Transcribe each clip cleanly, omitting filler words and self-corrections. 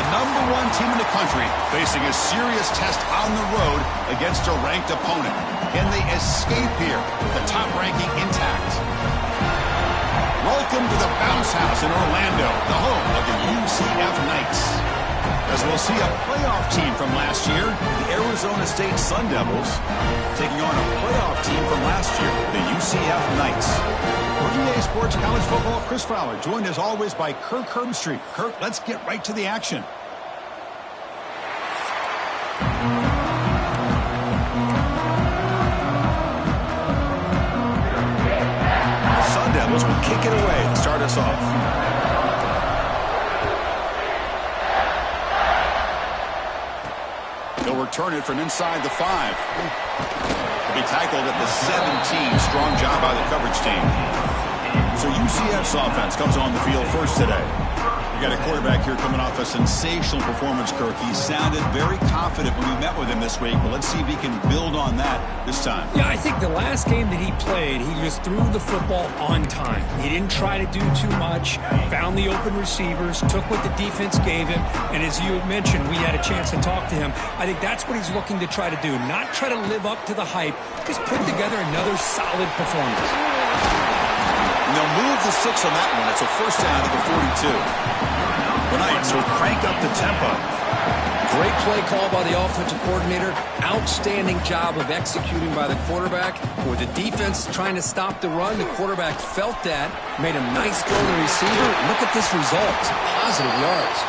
#1 team in the country facing a serious test on the road against a ranked opponent. Can they escape here with the top ranking intact? Welcome to the Bounce House in Orlando, the home of the UCF Knights. As we'll see a playoff team from last year, the Arizona State Sun Devils, taking on a playoff team from last year, the UCF Knights. For EA Sports College Football, Chris Fowler, joined as always by Kirk Herbstreit. Kirk, let's get right to the action. The Sun Devils will kick it away to start us off. They'll return it from inside the 5. He'll be tackled at the 17. Strong job by the coverage team. So UCF's offense comes on the field first today. We got a quarterback here coming off a sensational performance, Kirk. He sounded very confident when we met with him this week, but let's see if he can build on that this time. Yeah, I think the last game that he played, he just threw the football on time. He didn't try to do too much, found the open receivers, took what the defense gave him, and as you mentioned, we had a chance to talk to him. I think that's what he's looking to try to do, not try to live up to the hype, just put together another solid performance. And they'll move the 6 on that one. It's a first down at the 42. The Knights will crank up the tempo. Great play call by the offensive coordinator. Outstanding job of executing by the quarterback. With the defense trying to stop the run, the quarterback felt that, made a nice throw to the receiver. Look at this result. It's positive yards.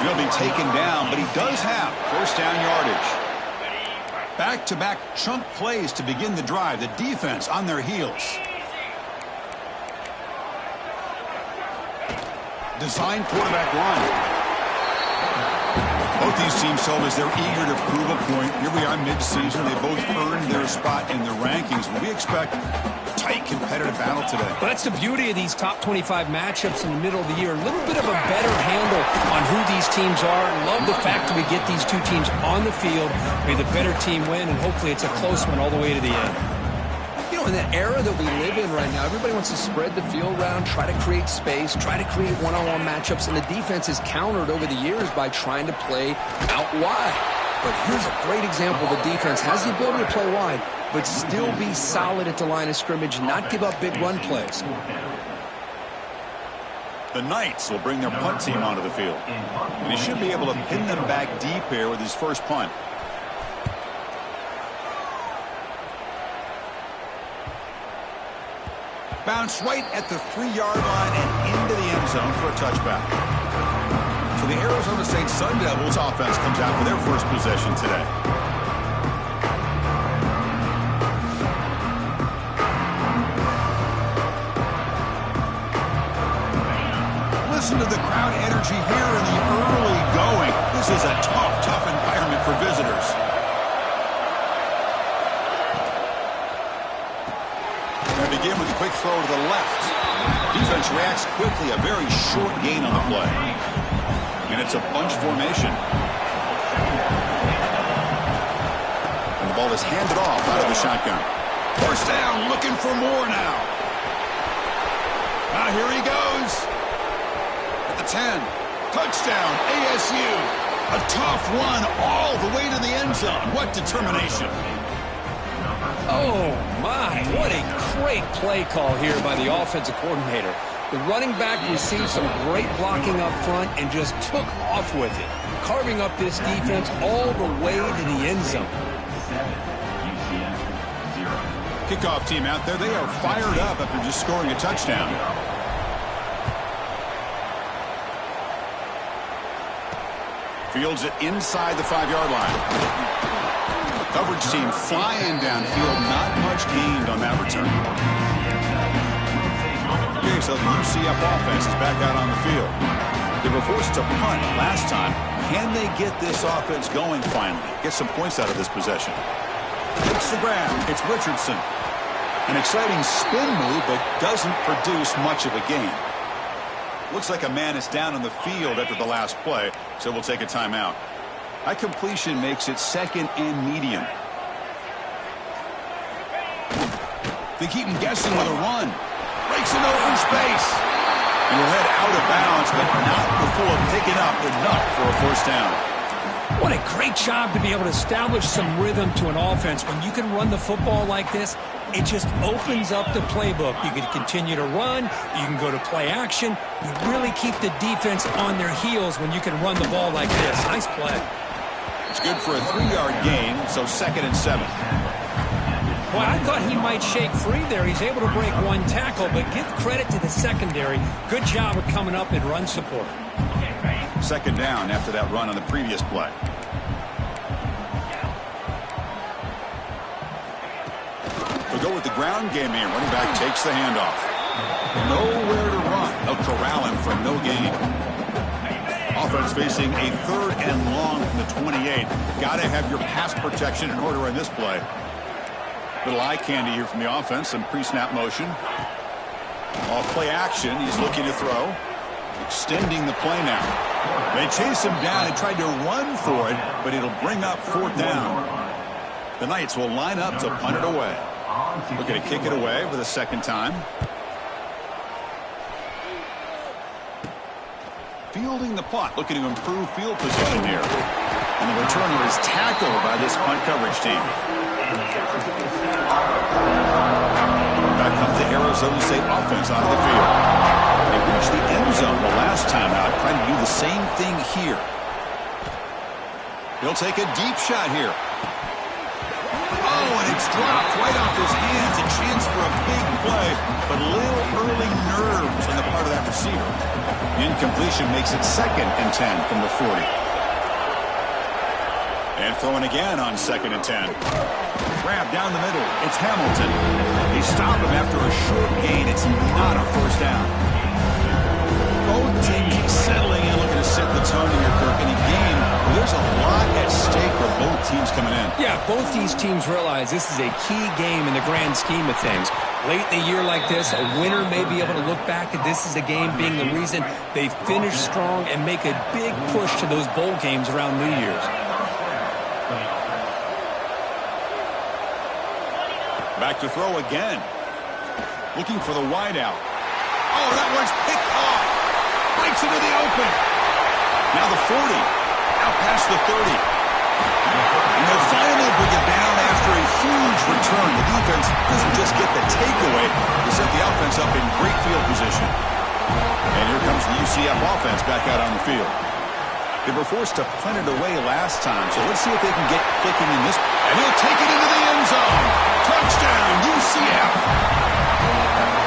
He'll be taken down, but he does have first down yardage. Back-to-back chunk plays to begin the drive. The defense on their heels. Design quarterback run. Both these teams told us they're eager to prove a point. Here we are mid-season. They both earned their spot in the rankings. But we expect a tight, competitive battle today. Well, that's the beauty of these top 25 matchups in the middle of the year. A little bit of a better handle on who these teams are. Love the fact that we get these two teams on the field. May the better team win, and hopefully it's a close one all the way to the end. You know, in the era that we live in right now, everybody wants to spread the field around, try to create space, try to create one-on-one matchups, and the defense is countered over the years by trying to play out wide. But here's a great example. The defense has the ability to play wide, but still be solid at the line of scrimmage, not give up big run plays. The Knights will bring their punt team onto the field. And he should be able to pin them back deep here with his first punt. Bounce right at the 3-yard line and into the end zone for a touchback. So the Arizona State Sun Devils offense comes out for their first possession today. Listen to the crowd energy here in the early going. This is a tough environment for visitors. They begin with a quick throw to the left. Defense reacts quickly. A very short gain on the play. And it's a bunch formation. And the ball is handed off out of the shotgun. First down, looking for more now. Now here he goes. At the 10. Touchdown, ASU. A tough one all the way to the end zone. What determination. Oh, my. What a great play call here by the offensive coordinator. The running back received some great blocking up front and just took off with it, carving up this defense all the way to the end zone. Kickoff team out there. They are fired up after just scoring a touchdown. Fields it inside the 5-yard line. Coverage team flying downfield. Not much gained on that return. Okay, so the UCF offense is back out on the field. They were forced to punt last time. Can they get this offense going finally? Get some points out of this possession. Takes the grab. It's Richardson. An exciting spin move, but doesn't produce much of a gain. Looks like a man is down on the field after the last play, so we'll take a timeout. That completion makes it second and medium. They keep him guessing with a run. Breaks into open space. And will head out of bounds, but not before picking up enough for a first down. What a great job to be able to establish some rhythm to an offense. When you can run the football like this, it just opens up the playbook. You can continue to run. You can go to play action. You really keep the defense on their heels when you can run the ball like this. Nice play. It's good for a 3-yard gain, so 2nd and 7. Well, I thought he might shake free there. He's able to break one tackle, but give credit to the secondary. Good job of coming up in run support. 2nd down after that run on the previous play. They'll go with the ground game here. Running back takes the handoff. Nowhere to run. They'll corral him for no gain. Offense facing a 3rd and long from the 28. Got to have your pass protection in order in this play. Little eye candy here from the offense. Some pre-snap motion. Off play action. He's looking to throw. Extending the play now. They chase him down and tried to run for it, but it'll bring up 4th down. The Knights will line up to punt it away. Looking to kick it away for the 2nd time. Fielding the punt, looking to improve field position here. And the returner is tackled by this punt coverage team. Back comes the Arizona State offense onto the field. They reached the end zone the last time out, trying to do the same thing here. He'll take a deep shot here. Oh, and it's dropped right off his hands. A chance for a big play, but a little early nerves on the part of that receiver. The incompletion makes it 2nd and 10 from the 40. And throwing again on 2nd and 10. Grab down the middle. It's Hamilton. They stop him after a short gain. It's not a first down. Both teams settling in, looking to set the tone here, Kirk, in a game where there's a lot at stake for both teams coming in. Yeah, both these teams realize this is a key game in the grand scheme of things. Late in a year like this, a winner may be able to look back at this as a game being the reason they finish strong and make a big push to those bowl games around New Year's. Back to throw again. Looking for the wideout. Oh, that one's picked off. Breaks into the open. Now the 40. Out past the 30. And they'll finally bring it down after a huge return. The defense doesn't just get the takeaway. They set the offense up in great field position. And here comes the UCF offense back out on the field. They were forced to punt it away last time, so let's see if they can get clicking in this. And he'll take it into the end zone. Touchdown, UCF.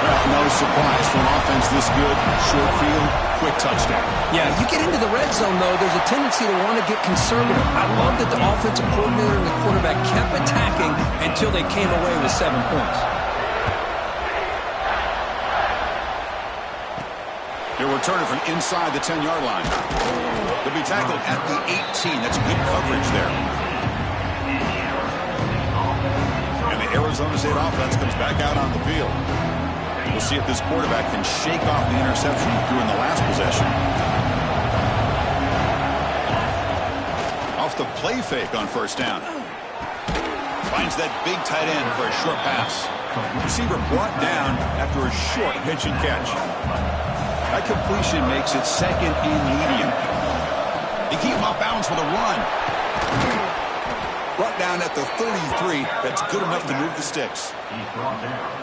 Well, no surprise for an offense this good. Short field, quick touchdown. Yeah, you get into the red zone, though, there's a tendency to want to get conservative. I love that the offensive coordinator and the quarterback kept attacking until they came away with 7 points. He'll return it from inside the 10-yard line. They'll be tackled at the 18. That's good coverage there. And the Arizona State offense comes back out on the field. We'll see if this quarterback can shake off the interception he threw in the last possession. Off the play fake on first down. Finds that big tight end for a short pass. Receiver brought down after a short pitch and catch. That completion makes it 2nd and medium. They keep him off bounds with a run. Brought down at the 33. That's good enough to move the sticks.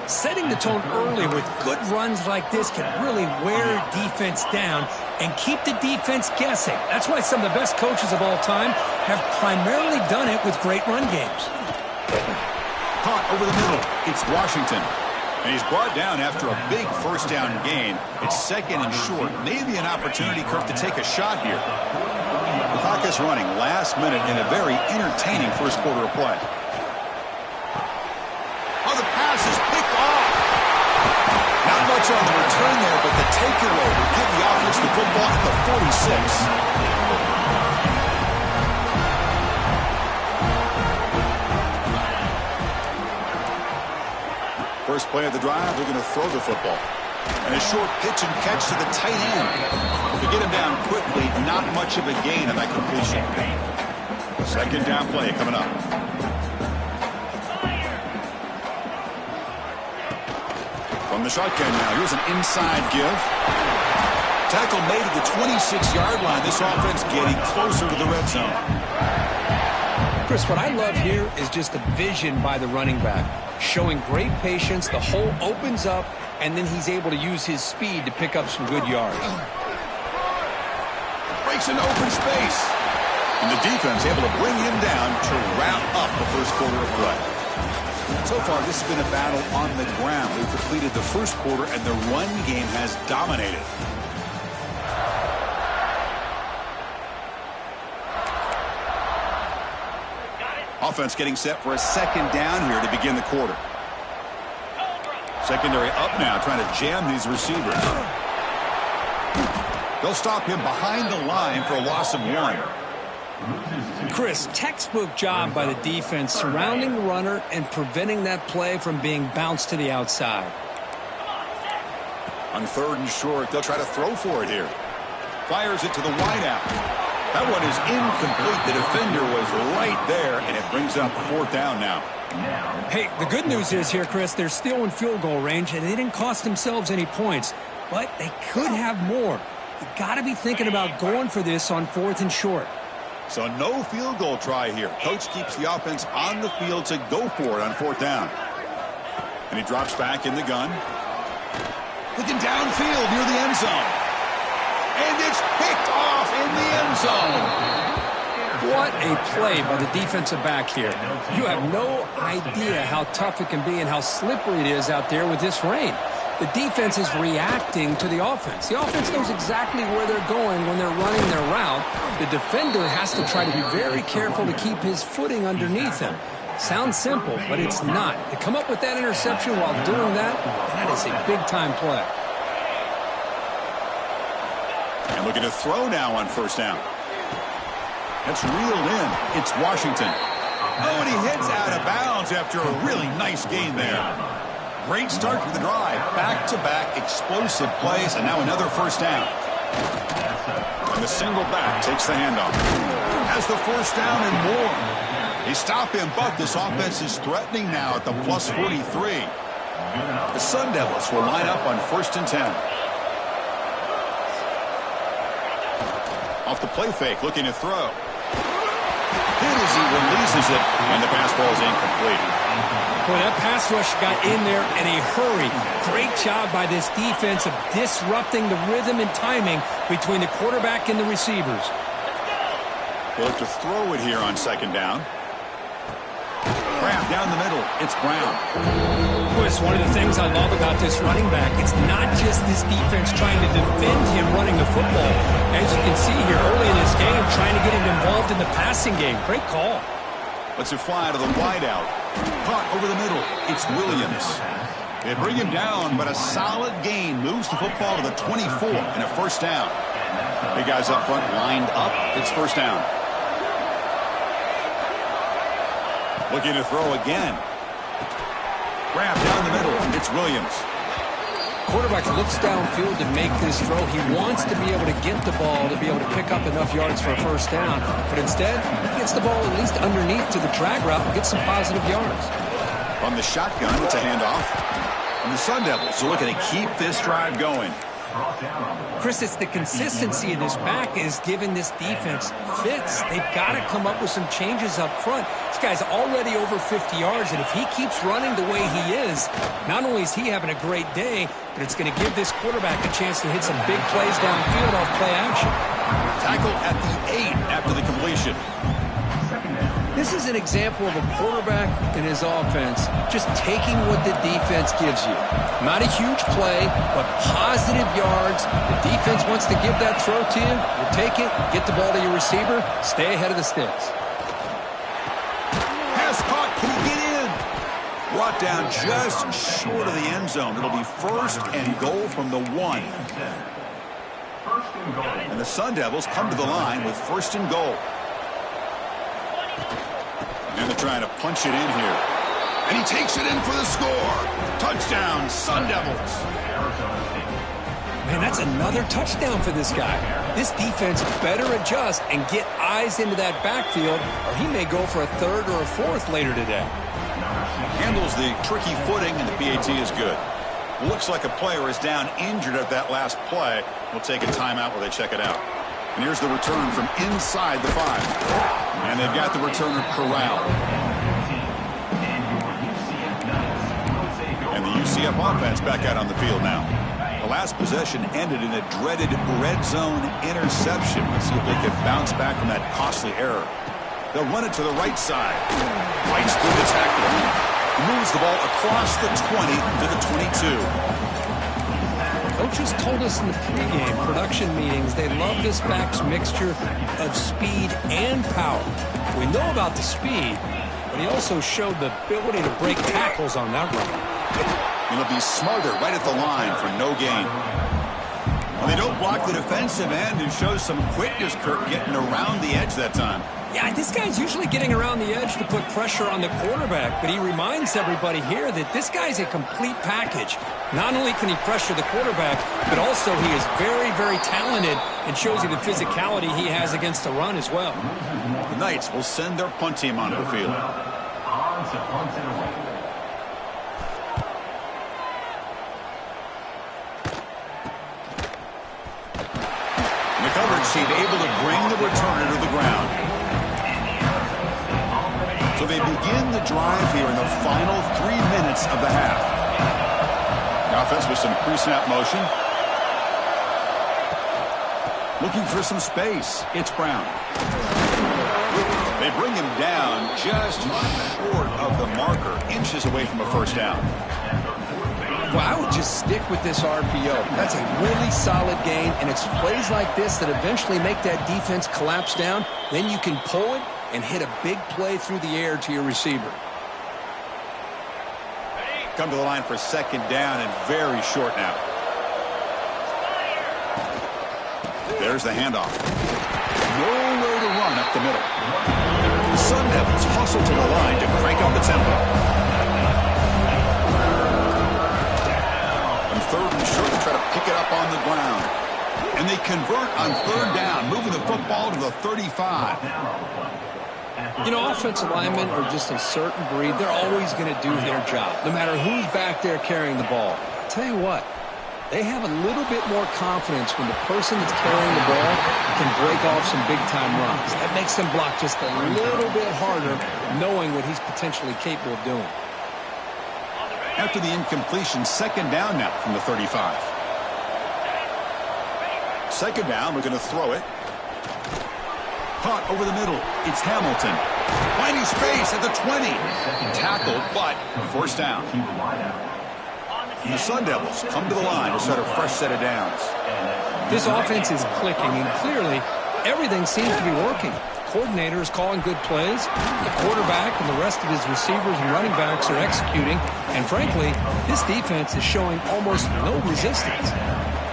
Setting the tone early with good runs like this can really wear defense down and keep the defense guessing. That's why some of the best coaches of all time have primarily done it with great run games. Caught over the middle. It's Washington. And he's brought down after a big first down gain. It's 2nd and short. Maybe an opportunity, Kirk, to take a shot here. The clock is running last minute in a very entertaining first quarter of play. Oh, the pass is picked off. Not much on the return there, but the takeaway will give the offense the football at the 46. First play of the drive, they're going to throw the football. And a short pitch and catch to the tight end. To get him down quickly, not much of a gain on that completion. 2nd down play coming up. From the shotgun now, here's an inside give. Tackle made at the 26-yard line. This offense getting closer to the red zone. Chris, what I love here is just the vision by the running back. Showing great patience, the hole opens up, and then he's able to use his speed to pick up some good yards. Breaks into open space. And the defense able to bring him down to wrap up the first quarter of play. So far, this has been a battle on the ground. We've completed the first quarter, and the run game has dominated. Offense getting set for a second down here to begin the quarter. Secondary up now, trying to jam these receivers. They'll stop him behind the line for a loss of 1. Chris, textbook job by the defense surrounding the runner and preventing that play from being bounced to the outside. On 3rd and short, they'll try to throw for it here. Fires it to the wideout. That one is incomplete. The defender was right there, and it brings up 4th down now. Hey, the good news is here, Chris, they're still in field goal range, and they didn't cost themselves any points, but they could have more. You got to be thinking about going for this on 4th and short. So no field goal try here. Coach keeps the offense on the field to go for it on 4th down. And he drops back in the gun. Looking downfield near the end zone. And it's picked off in the end zone. What a play by the defensive back here. You have no idea how tough it can be and how slippery it is out there with this rain. The defense is reacting to the offense. The offense knows exactly where they're going when they're running their route. The defender has to try to be very careful to keep his footing underneath him. Sounds simple, but it's not. To come up with that interception while doing that, that is a big-time play. And looking to throw now on 1st down. That's reeled in. It's Washington. Oh, and he heads out of bounds after a really nice gain there. Great start to the drive. Back-to-back explosive plays, and now another 1st down. And the single back takes the handoff. Has the 1st down and more. They stop him, but this offense is threatening now at the plus 43. The Sun Devils will line up on 1st and 10. Off the play fake, looking to throw. Hit as he releases it, and the pass ball is incomplete. Boy, that pass rush got in there in a hurry. Great job by this defense of disrupting the rhythm and timing between the quarterback and the receivers. They'll have to throw it here on 2nd down. Crab down the middle. It's Brown. Chris, one of the things I love about this running back, it's not just this defense trying to defend him running the football. As you can see here early in this game, trying to get him involved in the passing game. Great call. Lets it fly to the wideout. Caught over the middle. It's Williams. They bring him down, but a solid gain moves the football to the 24 and a 1st down. Big guys up front lined up. It's 1st down. Looking to throw again. Grab down the middle. It's Williams. Quarterback looks downfield to make this throw. He wants to be able to get the ball to be able to pick up enough yards for a 1st down. But instead, he gets the ball at least underneath to the drag route and gets some positive yards. From the shotgun, it's a handoff. And the Sun Devils are looking to keep this drive going. Chris, it's the consistency of this back is giving this defense fits. They've got to come up with some changes up front. This guy's already over 50 yards, and if he keeps running the way he is, not only is he having a great day, but it's going to give this quarterback a chance to hit some big plays downfield off play action. Tackle at the 8 after the completion. This is an example of a quarterback and his offense just taking what the defense gives you. Not a huge play, but positive yards. The defense wants to give that throw to you. You take it, get the ball to your receiver, stay ahead of the sticks. Pass caught. Can he get in? Brought down just short of the end zone. It'll be 1st and goal from the 1. And the Sun Devils come to the line with 1st and goal. And they're trying to punch it in here. And he takes it in for the score. Touchdown, Sun Devils. Man, that's another touchdown for this guy. This defense better adjust and get eyes into that backfield, or he may go for a 3rd or a 4th later today. Handles the tricky footing, and the PAT is good. Looks like a player is down injured at that last play. We'll take a timeout while they check it out. And here's the return from inside the 5. And they've got the returner corralled. And the UCF offense back out on the field now. The last possession ended in a dreaded red zone interception. Let's see if they can bounce back from that costly error. They'll run it to the right side. Fights through the tackle. Moves the ball across the 20 to the 22. Coaches told us in the pregame production meetings they love this back's mixture of speed and power. We know about the speed, but he also showed the ability to break tackles on that run. And he'll be smothered right at the line for no gain. Well, they don't block the defensive end and shows some quickness, Kirk, getting around the edge that time. Yeah, this guy's usually getting around the edge to put pressure on the quarterback, but he reminds everybody here that this guy's a complete package. Not only can he pressure the quarterback, but also he is very, very talented and shows you the physicality he has against the run as well. The Knights will send their punt team onto the field. The coverage team able to bring the returner to the ground. So they begin the drive here in the final 3 minutes of the half. The offense with some pre-snap motion. Looking for some space. It's Brown. They bring him down just short of the marker, inches away from a first down. Well, I would just stick with this RPO. That's a really solid gain, and it's plays like this that eventually make that defense collapse down. Then you can pull it and hit a big play through the air to your receiver. Come to the line for second down and very short now. There's the handoff. Nowhere to run up the middle. The Sun Devils hustle to the line to crank up the tempo. On third and short, they try to pick it up on the ground. And they convert on third down, moving the football to the 35. You know, offensive linemen are just a certain breed. They're always going to do their job, no matter who's back there carrying the ball. I'll tell you what, they have a little bit more confidence when the person that's carrying the ball can break off some big-time runs. That makes them block just a little bit harder, knowing what he's potentially capable of doing. After the incompletion, second down now from the 35. Second down, we're going to throw it. Caught over the middle. It's Hamilton. Finding space at the 20. Tackled, but first down. And the Sun Devils come to the line to set a fresh set of downs. This offense is clicking, and clearly everything seems to be working. The coordinator is calling good plays. The quarterback and the rest of his receivers and running backs are executing. And frankly, this defense is showing almost no resistance.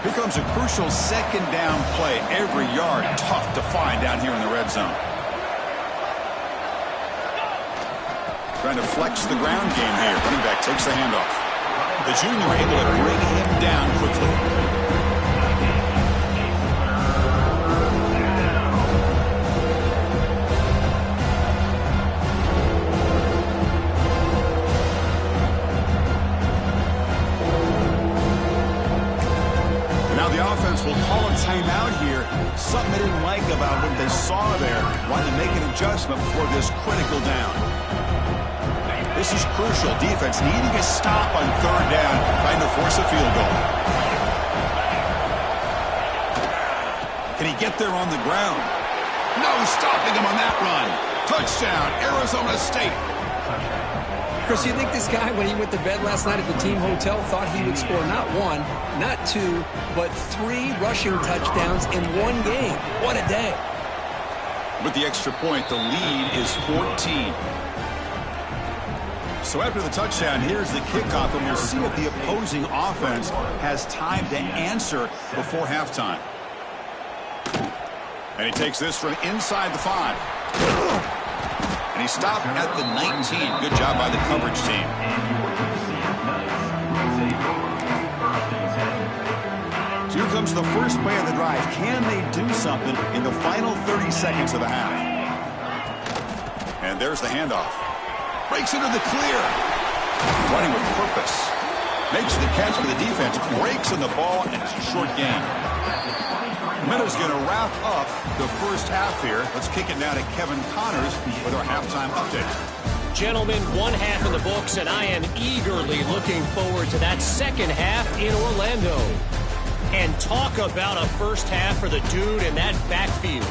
Here comes a crucial second down play. Every yard tough to find down here in the red zone. Trying to flex the ground game here. Running back takes the handoff. The junior able to bring him down quickly. Will call a timeout here. Something they didn't like about what they saw there. Wanted to make an adjustment before this critical down. This is crucial. Defense needing a stop on third down, trying to force a field goal. Can he get there on the ground? No stopping him on that run. Touchdown, Arizona State. Chris, you think this guy, when he went to bed last night at the team hotel, thought he would score not one, not two, but 3 rushing touchdowns in one game? What a day. With the extra point, the lead is 14. So after the touchdown, here's the kickoff, and we'll see if the opposing offense has time to answer before halftime. And he takes this from inside the 5. And he stopped at the 19. Good job by the coverage team. So here comes the first play of the drive. Can they do something in the final 30 seconds of the half? And there's the handoff. Breaks into the clear. Running with purpose. Makes the catch for the defense. Breaks in the ball, and it's a short gain. Minute's going to wrap up the first half here. Let's kick it now to Kevin Connors with our halftime update. Gentlemen, one half in the books, and I am eagerly looking forward to that second half in Orlando. And talk about a first half for the dude in that backfield.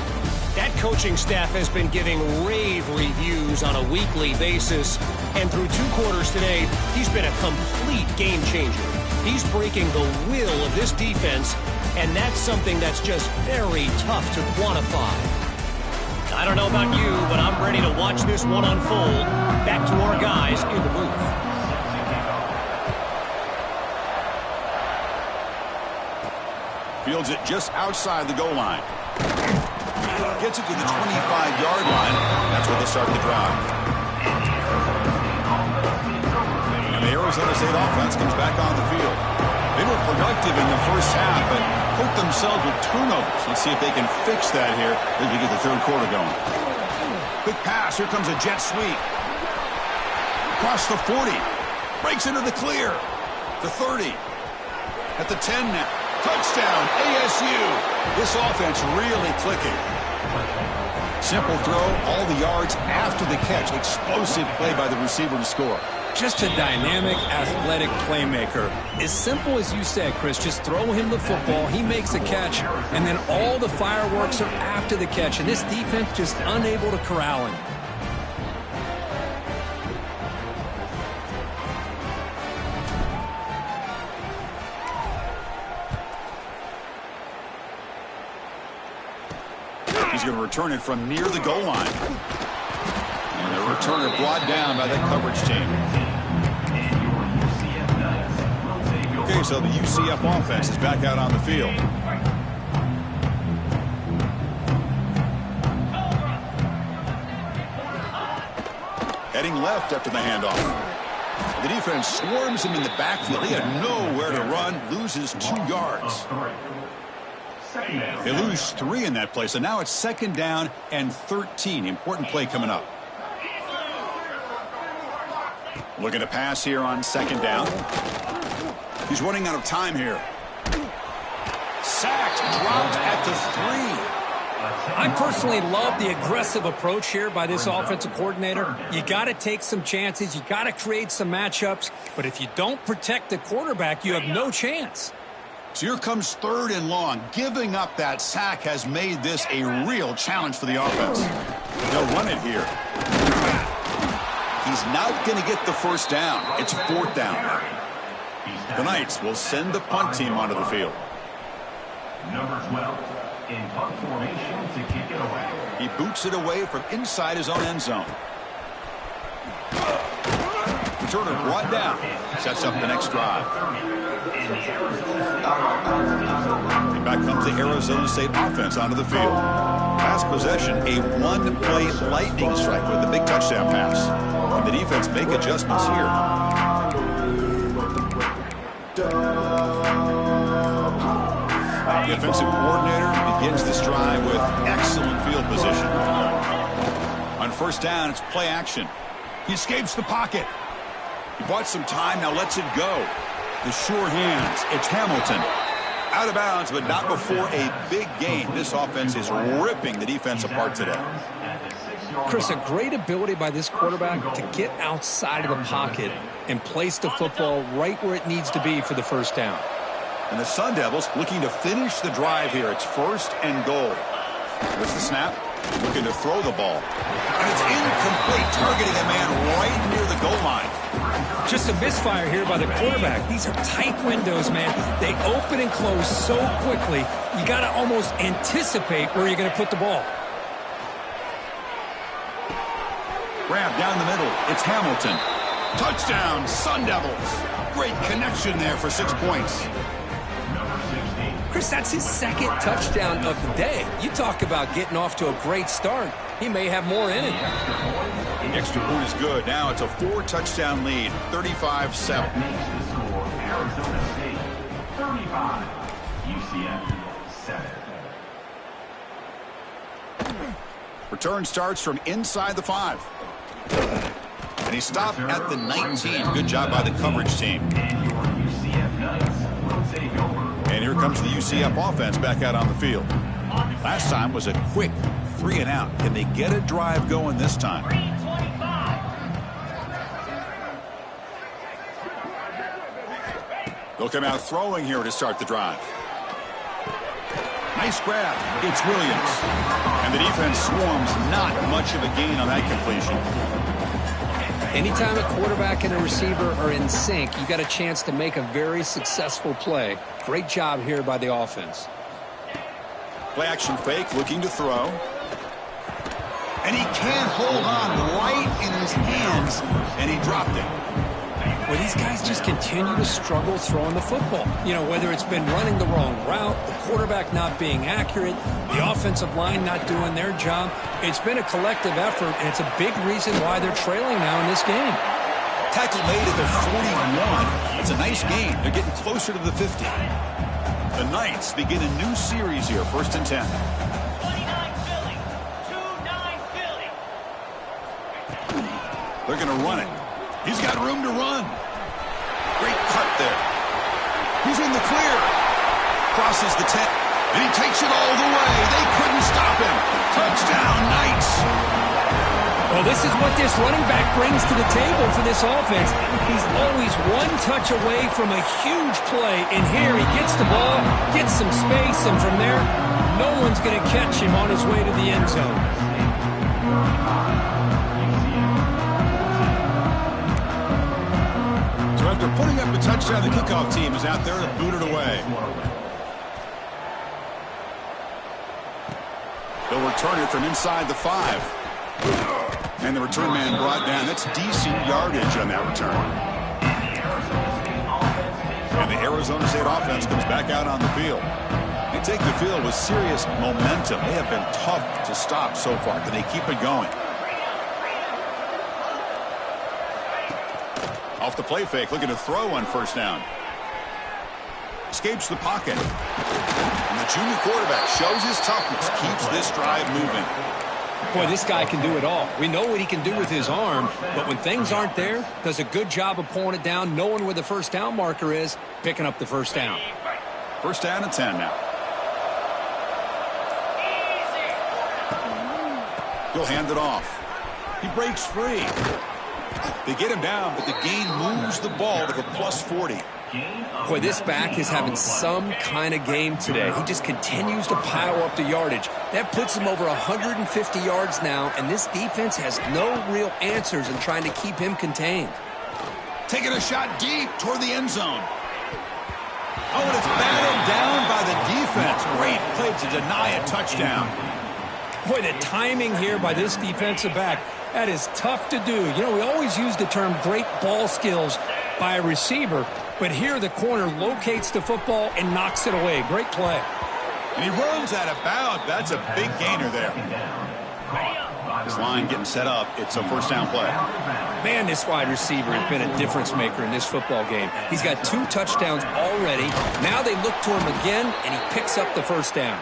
That coaching staff has been giving rave reviews on a weekly basis. And through 2 quarters today, he's been a complete game changer. He's breaking the will of this defense, and that's something that's just very tough to quantify. I don't know about you, but I'm ready to watch this one unfold. Back to our guys in the booth. Fields it just outside the goal line. Gets it to the 25-yard line. That's where they start the drive. And the Arizona State offense comes back on the field. They were productive in the first half, but hurt themselves with turnovers. Let's see if they can fix that here as we get the third quarter going. Quick pass. Here comes a jet sweep. Across the 40. Breaks into the clear. The 30. At the 10 now. Touchdown, ASU. This offense really clicking. Simple throw, all the yards after the catch. Explosive play by the receiver to score. Just a dynamic, athletic playmaker. As simple as you said, Chris, just throw him the football, he makes a catch, and then all the fireworks are after the catch. And this defense just unable to corral him. He's going to return it from near the goal line. And the returner brought down by that coverage team. Okay, so the UCF offense is back out on the field. Heading left after the handoff. The defense swarms him in the backfield. He had nowhere to run, loses 2 yards. They lose 3 in that play, so now it's 2nd down and 13. Important play coming up. Looking to pass here on 2nd down. He's running out of time here. Sacked, dropped at the 3. I personally love the aggressive approach here by this offensive coordinator. You got to take some chances. You got to create some matchups. But if you don't protect the quarterback, you have no chance. So here comes 3rd and long. Giving up that sack has made this a real challenge for the offense. They'll run it here. He's not going to get the first down. It's 4th down. The Knights will send the punt team onto the field. Number 12 in punt formation to kick it away. He boots it away from inside his own end zone. Returner brought down. Sets up the next drive. And back comes the Arizona State offense onto the field. Last possession, a 1-play lightning strike with the big touchdown pass. And the defense make adjustments here. The offensive coordinator begins this drive with excellent field position. On 1st down, it's play action. He escapes the pocket. He bought some time, now lets it go. The sure hands. It's Hamilton. Out of bounds, but not before a big gain. This offense is ripping the defense apart today. Chris, a great ability by this quarterback to get outside of the pocket and place the football right where it needs to be for the first down. And the Sun Devils looking to finish the drive here. It's 1st and goal. There's the snap. Looking to throw the ball. And it's incomplete, targeting a man right near the goal line. Just a misfire here by the quarterback. These are tight windows, man. They open and close so quickly, you got to almost anticipate where you're going to put the ball. Grab down the middle. It's Hamilton. Touchdown, Sun Devils. Great connection there for 6 points. Chris, that's his 2nd touchdown of the day. You talk about getting off to a great start. He may have more in it. The extra point is good. Now it's a 4-touchdown lead, 35-7. Arizona State 35, UCF 7. Return starts from inside the 5. And he stopped at the 19. Good job by the coverage team. Here comes the UCF offense back out on the field. Last time was a quick 3-and-out. Can they get a drive going this time? They'll come out throwing here to start the drive. Nice grab. It's Williams. And the defense swarms. Not much of a gain on that completion. Anytime a quarterback and a receiver are in sync, you got a chance to make a very successful play. Great job here by the offense. Play action fake, looking to throw. And he can't hold on right in his hands, and he dropped it. Well, these guys just continue to struggle throwing the football. You know, whether it's been running the wrong route, the quarterback not being accurate, the offensive line not doing their job. It's been a collective effort, and it's a big reason why they're trailing now in this game. Tackle made at the 41. It's a nice gain. They're getting closer to the 50. The Knights begin a new series here, 1st and 10. 29 Philly. 2-9 Philly. They're going to run it. He's got room to run. Great cut there. He's in the clear. Crosses the 10. And he takes it all the way. They couldn't stop him. Touchdown, Knights. Well, this is what this running back brings to the table for this offense. He's always one touch away from a huge play. And here he gets the ball, gets some space, and from there, no one's going to catch him on his way to the end zone. So after putting up a touchdown, the kickoff team is out there to boot it away. They'll return it from inside the 5. And the return man brought down. That's decent yardage on that return. And the Arizona State offense comes back out on the field. They take the field with serious momentum. They have been tough to stop so far. Can they keep it going? Off the play fake, looking to throw on 1st down. Escapes the pocket. And the junior quarterback shows his toughness, keeps this drive moving. Boy, this guy can do it all. We know what he can do with his arm, but when things aren't there, does a good job of pulling it down, knowing where the 1st down marker is, picking up the 1st down. 1st down and 10 now. He'll hand it off. He breaks free. They get him down, but the gain moves the ball to the +40. Boy, this back is having some kind of game today. He just continues to pile up the yardage. That puts him over 150 yards now, and this defense has no real answers in trying to keep him contained. Taking a shot deep toward the end zone. Oh, and it's batted down by the defense. Great play to deny a touchdown. Boy, the timing here by this defensive back, that is tough to do. You know, we always use the term great ball skills by a receiver, but here the corner locates the football and knocks it away. Great play. And he runs out of bounds. That's a big gainer there. This line getting set up. It's a 1st down play. Man, this wide receiver has been a difference maker in this football game. He's got 2 touchdowns already. Now they look to him again, and he picks up the 1st down.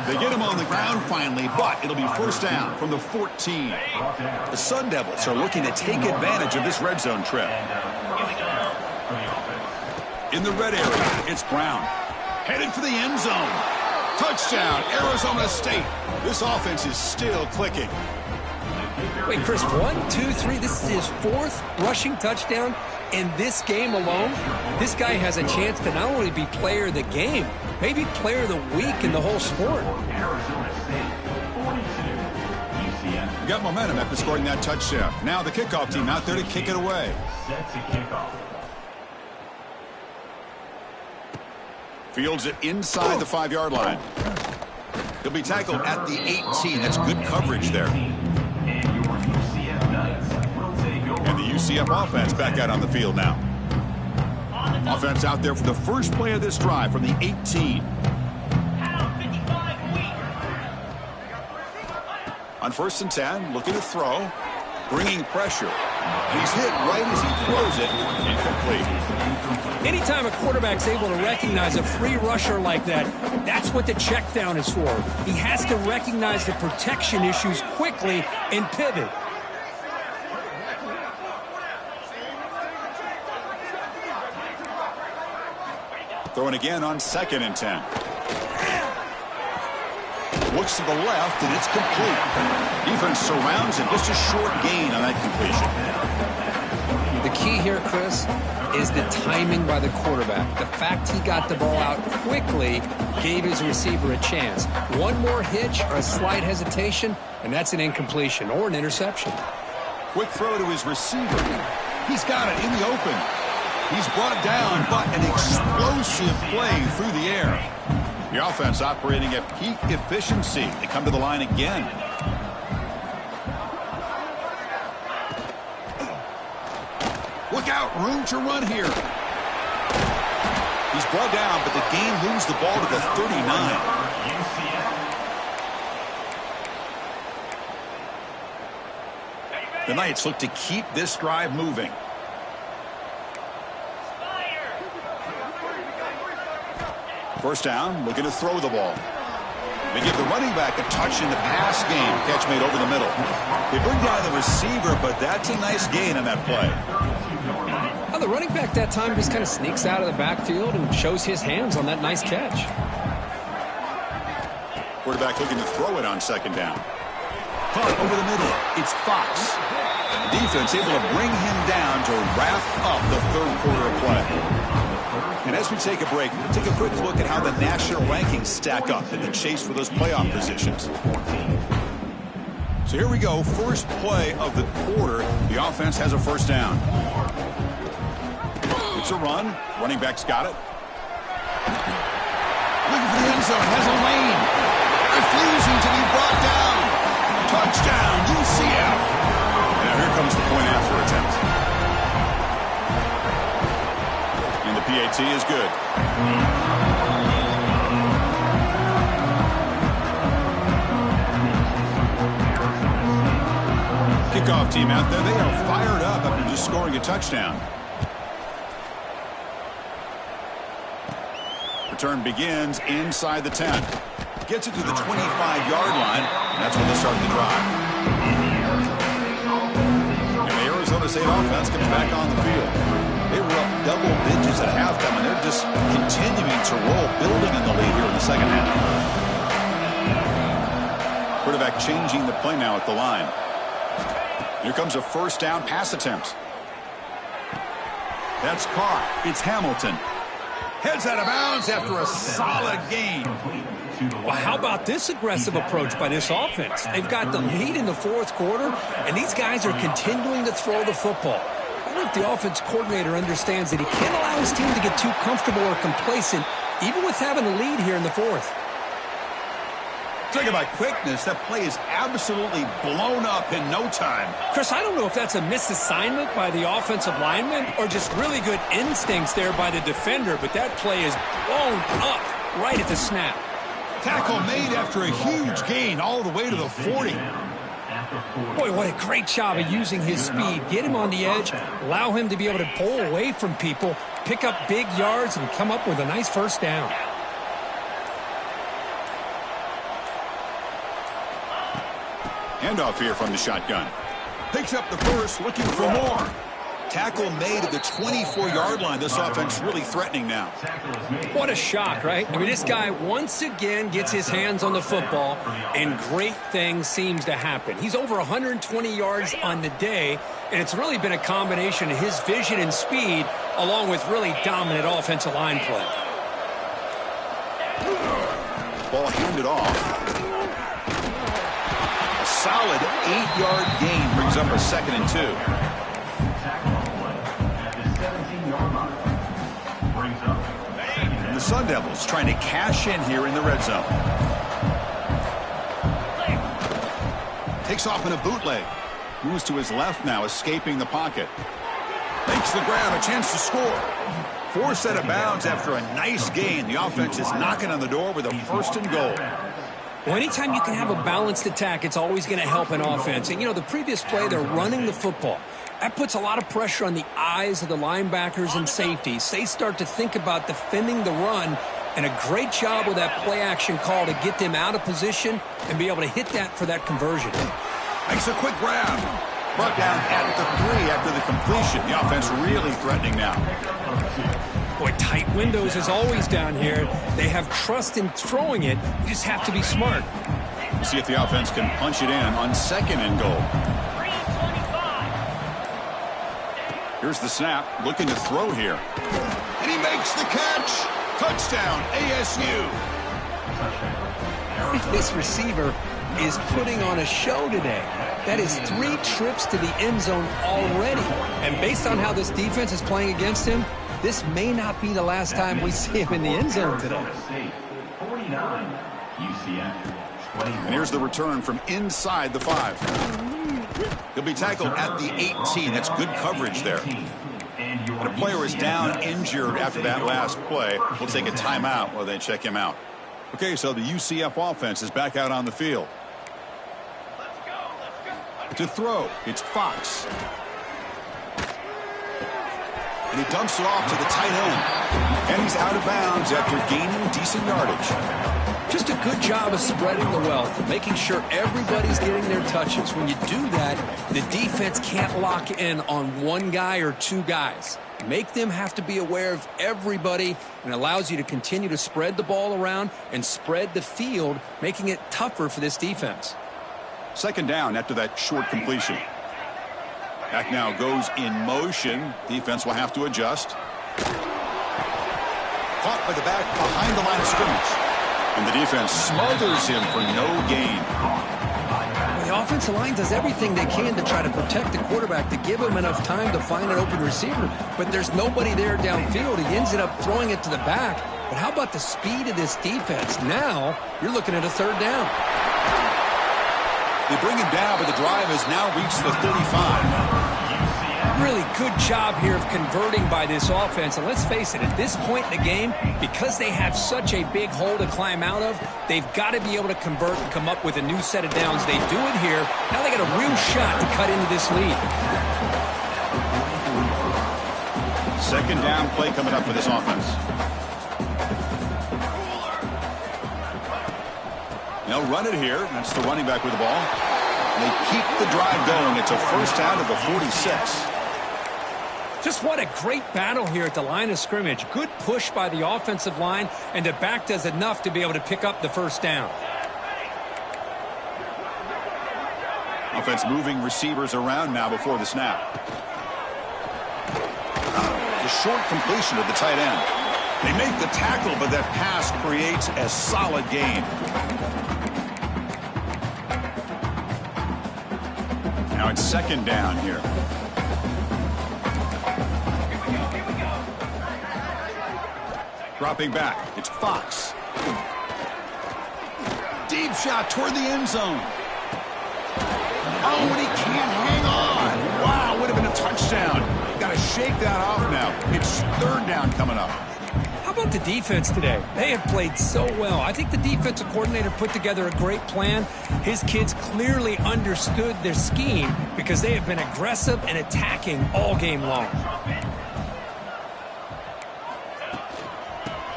They get him on the ground finally, but it'll be 1st down from the 14. The Sun Devils are looking to take advantage of this red zone trip. In the red area, it's Brown. Headed for the end zone. Touchdown, Arizona State. This offense is still clicking. Wait, Chris, 1, 2, 3. This is his 4th rushing touchdown in this game alone. This guy has a chance to not only be player of the game, maybe player of the week in the whole sport. We got momentum after scoring that touchdown. Now the kickoff team out there to kick it away. Fields it inside the 5-yard line. He'll be tackled at the 18. That's good coverage there. And the UCF offense back out on the field now. Offense out there for the first play of this drive from the 18. On 1st and 10, looking to throw, bringing pressure. He's hit right as he throws it, incomplete. Anytime a quarterback's able to recognize a free rusher like that, that's what the check down is for. He has to recognize the protection issues quickly and pivot. Throwing again on 2nd and 10. Looks to the left, and it's complete. Defense surrounds him. Just a short gain on that completion. The key here, Chris, is the timing by the quarterback. The fact he got the ball out quickly gave his receiver a chance. One more hitch or a slight hesitation, and that's an incompletion or an interception. Quick throw to his receiver. He's got it in the open. He's brought down, but an explosive play through the air. The offense operating at peak efficiency. They come to the line again. Look out, room to run here. He's brought down, but the gain moves the ball to the 39. The Knights look to keep this drive moving. First down, looking to throw the ball. They give the running back a touch in the pass game. Catch made over the middle. They bring down the receiver, but that's a nice gain on that play. Well, the running back that time just kind of sneaks out of the backfield and shows his hands on that nice catch. Quarterback looking to throw it on 2nd down. Caught over the middle. It's Fox. The defense able to bring him down to wrap up the 3rd quarter of play. And as we take a break, take a quick look at how the national rankings stack up in the chase for those playoff positions. So here we go. First play of the quarter. The offense has a first down. It's a run. Running back's got it. Looking for the end zone. Has a lane. Refusing to be brought down. Touchdown, UCF. Now here comes the point after attempt. And the PAT is good. Kickoff team out there. They are fired up after just scoring a touchdown. Return begins inside the 10. Gets it to the 25-yard line, and that's when they start the drive. And the Arizona State offense comes back on the field. They were up double digits at halftime, and they're just continuing to roll, building in the lead here in the second half. Quarterback changing the play now at the line. Here comes a first down pass attempt. That's caught. It's Hamilton. Heads out of bounds after a solid gain. Well, how about this aggressive approach by this offense? They've got the lead in the 4th quarter, and these guys are continuing to throw the football. I wonder if the offense coordinator understands that he can't allow his team to get too comfortable or complacent, even with having a lead here in the 4th. Talking about quickness, that play is absolutely blown up in no time. Chris, I don't know if that's a misassignment by the offensive lineman or just really good instincts there by the defender, but that play is blown up right at the snap. Tackle made after a huge gain all the way to the 40. Boy, what a great job of using his speed. Get him on the edge, allow him to be able to pull away from people, pick up big yards, and come up with a nice first down. Handoff here from the shotgun. Picks up the first, looking for more. Tackle made at the 24-yard line. This offense really threatening now. What a shock, right? I mean, this guy once again gets his hands on the football, and great things seems to happen. He's over 120 yards on the day, and it's really been a combination of his vision and speed, along with really dominant offensive line play. Ball handed off. A solid 8-yard gain brings up a 2nd and 2. The Sun Devils trying to cash in here in the red zone. Takes off in a bootleg. Moves to his left now, escaping the pocket. Makes the grab, a chance to score. Forced out of bounds after a nice gain. The offense is knocking on the door with a 1st and goal. Well, anytime you can have a balanced attack, it's always going to help an offense. And, you know, the previous play, they're running the football. That puts a lot of pressure on the eyes of the linebackers and safeties. They start to think about defending the run, and a great job with that play-action call to get them out of position and be able to hit that for that conversion. Makes a quick grab. Brought down at the 3 after the completion. The offense really threatening now. Boy, tight windows as always down here. They have trust in throwing it. You just have to be smart. See if the offense can punch it in on 2nd and goal. 3:25. Here's the snap, looking to throw here. And he makes the catch. Touchdown, ASU. This receiver is putting on a show today. That is 3 trips to the end zone already. And based on how this defense is playing against him, this may not be the last time we see him in the end zone today. 49, UCF. And here's the return from inside the 5. He'll be tackled at the 18. That's good coverage there. And a player is down injured after that last play. We'll take a timeout while they check him out. Okay, so the UCF offense is back out on the field. To throw, it's Fox. And he dumps it off to the tight end. And he's out of bounds after gaining decent yardage. Just a good job of spreading the wealth, making sure everybody's getting their touches. When you do that, the defense can't lock in on one guy or 2 guys. Make them have to be aware of everybody, and allows you to continue to spread the ball around and spread the field, making it tougher for this defense. 2nd down after that short completion. Back now goes in motion. Defense will have to adjust. Caught by the back behind the line of scrimmage. And the defense smothers him for no gain. The offensive line does everything they can to try to protect the quarterback, to give him enough time to find an open receiver. But there's nobody there downfield. He ends up throwing it to the back. But how about the speed of this defense? Now you're looking at a 3rd down. They bring him down, but the drive has now reached the 35. Really good job here of converting by this offense. And let's face it, at this point in the game, because they have such a big hole to climb out of, they've got to be able to convert and come up with a new set of downs. They do it here. Now they got a real shot to cut into this lead. 2nd down play coming up for this offense. They'll run it here. That's the running back with the ball. And they keep the drive going. It's a 1st down to the 46. Just what a great battle here at the line of scrimmage. Good push by the offensive line, and the back does enough to be able to pick up the 1st down. Offense moving receivers around now before the snap. The short completion of the tight end. They make the tackle, but that pass creates a solid gain. Now it's 2nd down here. Dropping back, it's Fox. Deep shot toward the end zone. Oh, and he can't hang on. Wow, would have been a touchdown. Got to shake that off now. It's 3rd down coming up. How about the defense today? They have played so well. I think the defensive coordinator put together a great plan. His kids clearly understood their scheme because they have been aggressive and attacking all game long.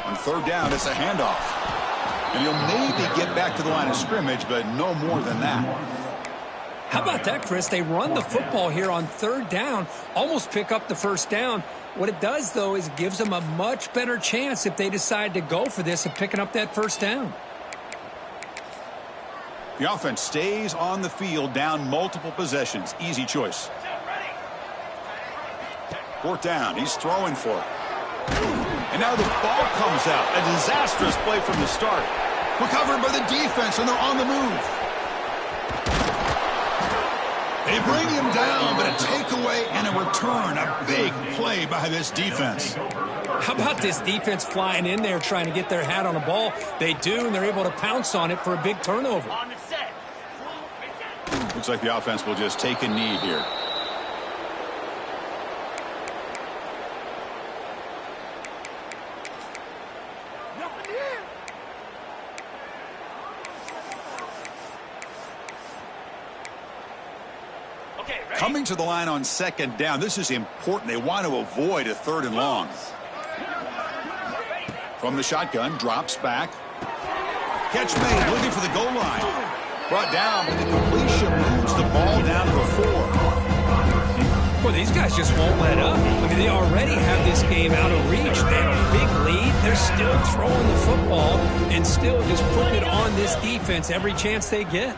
On 3rd down, it's a handoff. And he'll maybe get back to the line of scrimmage, but no more than that. How about that, Chris? They run the football here on 3rd down, almost pick up the 1st down. What it does, though, is it gives them a much better chance if they decide to go for this of picking up that 1st down. The offense stays on the field, down multiple possessions. Easy choice. 4th down. He's throwing for it. And now the ball comes out. A disastrous play from the start. Recovered by the defense, and they're on the move. They bring him down, but a takeaway and a return. A big play by this defense. How about this defense flying in there trying to get their hat on the ball? They do, and they're able to pounce on it for a big turnover. On the set. Looks like the offense will just take a knee here. Coming to the line on 2nd down. This is important. They want to avoid a 3rd and long. From the shotgun, drops back. Catch made, looking for the goal line. Brought down, but the completion moves the ball down to the 4. Boy, Boy, these guys just won't let up. I mean, they already have this game out of reach. They have a big lead. They're still throwing the football and still just putting it on this defense every chance they get.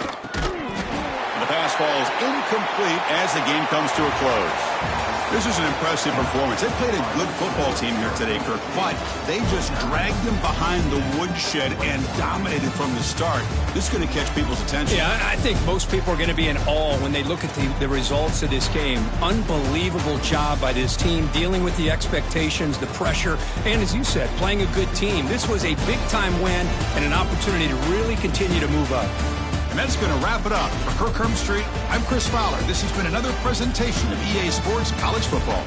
The pass falls incomplete as the game comes to a close. This is an impressive performance. They played a good football team here today, Kirk, but they just dragged them behind the woodshed and dominated from the start. This is going to catch people's attention. Yeah, I think most people are going to be in awe when they look at the results of this game. Unbelievable job by this team, dealing with the expectations, the pressure, and as you said, playing a good team. This was a big-time win and an opportunity to really continue to move up. And that's going to wrap it up. For Kirk Street, I'm Chris Fowler. This has been another presentation of EA Sports College Football.